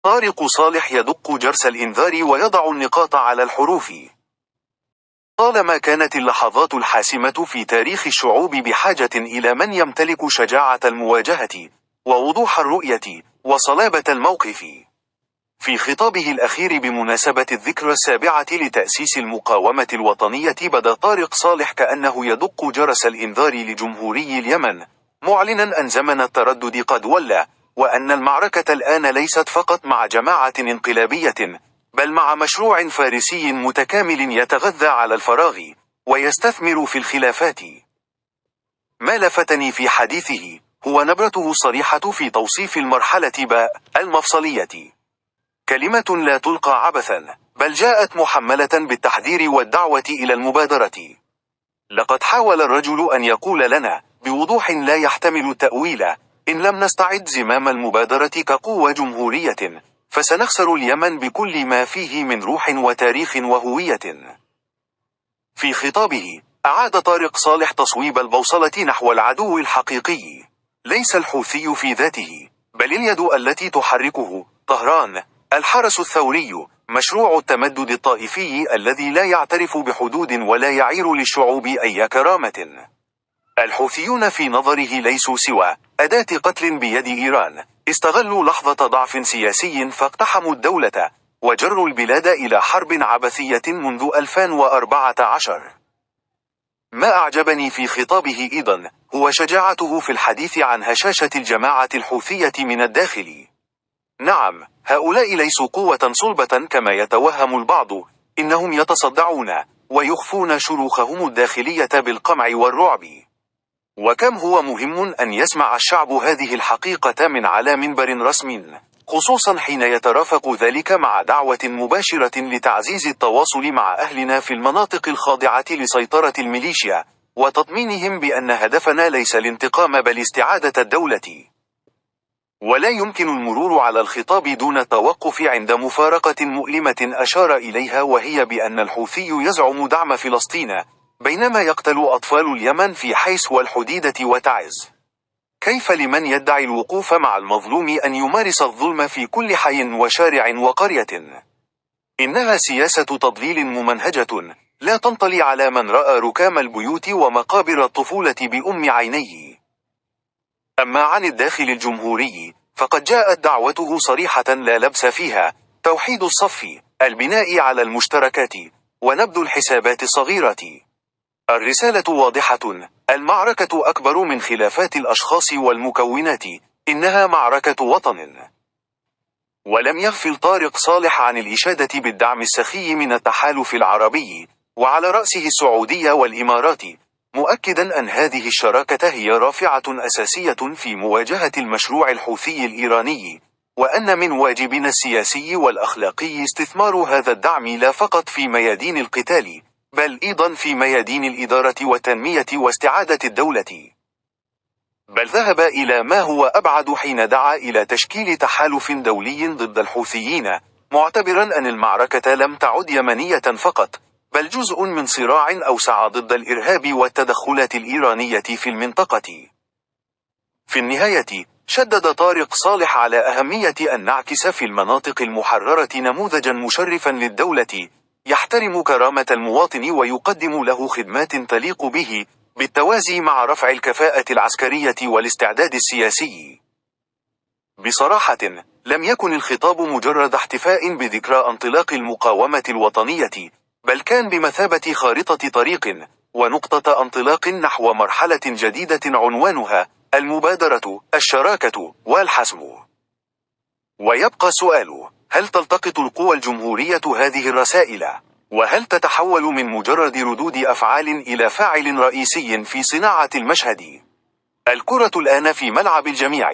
طارق صالح يدق جرس الإنذار ويضع النقاط على الحروف. طالما كانت اللحظات الحاسمة في تاريخ الشعوب بحاجة إلى من يمتلك شجاعة المواجهة، ووضوح الرؤية، وصلابة الموقف. في خطابه الأخير بمناسبة الذكرى السابعة لتأسيس المقاومة الوطنية، بدا طارق صالح كأنه يدق جرس الإنذار لجمهوري اليمن، معلنا أن زمن التردد قد ولى، وأن المعركة الآن ليست فقط مع جماعة انقلابية، بل مع مشروع فارسي متكامل يتغذى على الفراغ، ويستثمر في الخلافات. ما لفتني في حديثه هو نبرته الصريحة في توصيف المرحلة المفصلية. كلمة لا تلقى عبثا، بل جاءت محملة بالتحذير والدعوة إلى المبادرة. لقد حاول الرجل أن يقول لنا بوضوح لا يحتمل التأويل: إن لم نستعد زمام المبادرة كقوة جمهورية، فسنخسر اليمن بكل ما فيه من روح وتاريخ وهوية. في خطابه، أعاد طارق صالح تصويب البوصلة نحو العدو الحقيقي. ليس الحوثي في ذاته، بل اليد التي تحركه، طهران، الحرس الثوري، مشروع التمدد الطائفي الذي لا يعترف بحدود ولا يعير للشعوب أي كرامة. الحوثيون في نظره ليسوا سوى أداة قتل بيد إيران، استغلوا لحظة ضعف سياسي فاقتحموا الدولة، وجروا البلاد إلى حرب عبثية منذ 2014. ما أعجبني في خطابه أيضا هو شجاعته في الحديث عن هشاشة الجماعة الحوثية من الداخل. نعم، هؤلاء ليسوا قوة صلبة كما يتوهم البعض، إنهم يتصدعون ويخفون شروخهم الداخلية بالقمع والرعب. وكم هو مهم أن يسمع الشعب هذه الحقيقة من على منبر رسمي، خصوصا حين يترافق ذلك مع دعوة مباشرة لتعزيز التواصل مع أهلنا في المناطق الخاضعة لسيطرة الميليشيا، وتطمينهم بأن هدفنا ليس الانتقام بل استعادة الدولة. ولا يمكن المرور على الخطاب دون التوقف عند مفارقة مؤلمة أشار إليها، وهي بأن الحوثي يزعم دعم فلسطين، بينما يقتل أطفال اليمن في حيس والحديدة وتعز. كيف لمن يدعي الوقوف مع المظلوم أن يمارس الظلم في كل حي وشارع وقرية؟ إنها سياسة تضليل ممنهجة، لا تنطلي على من رأى ركام البيوت ومقابر الطفولة بأم عينيه. أما عن الداخل الجمهوري، فقد جاءت دعوته صريحة لا لبس فيها: توحيد الصف، البناء على المشتركات، ونبذ الحسابات الصغيرة. الرسالة واضحة: المعركة أكبر من خلافات الأشخاص والمكونات، إنها معركة وطن. ولم يغفل طارق صالح عن الإشادة بالدعم السخي من التحالف العربي، وعلى رأسه السعودية والإمارات، مؤكدا أن هذه الشراكة هي رافعة أساسية في مواجهة المشروع الحوثي الإيراني، وأن من واجبنا السياسي والأخلاقي استثمار هذا الدعم لا فقط في ميادين القتال، بل أيضا في ميادين الإدارة والتنمية واستعادة الدولة. بل ذهب إلى ما هو أبعد حين دعا إلى تشكيل تحالف دولي ضد الحوثيين، معتبرا أن المعركة لم تعد يمنية فقط، بل جزء من صراع أوسع ضد الإرهاب والتدخلات الإيرانية في المنطقة. في النهاية، شدد طارق صالح على أهمية أن نعكس في المناطق المحررة نموذجا مشرفا للدولة، يحترم كرامة المواطن ويقدم له خدمات تليق به، بالتوازي مع رفع الكفاءة العسكرية والاستعداد السياسي. بصراحة، لم يكن الخطاب مجرد احتفاء بذكرى انطلاق المقاومة الوطنية، بل كان بمثابة خارطة طريق، ونقطة انطلاق نحو مرحلة جديدة عنوانها المبادرة، الشراكة، والحسم. ويبقى السؤال: هل تلتقط القوى الجمهورية هذه الرسائل؟ وهل تتحول من مجرد ردود أفعال إلى فاعل رئيسي في صناعة المشهد؟ الكرة الآن في ملعب الجميع.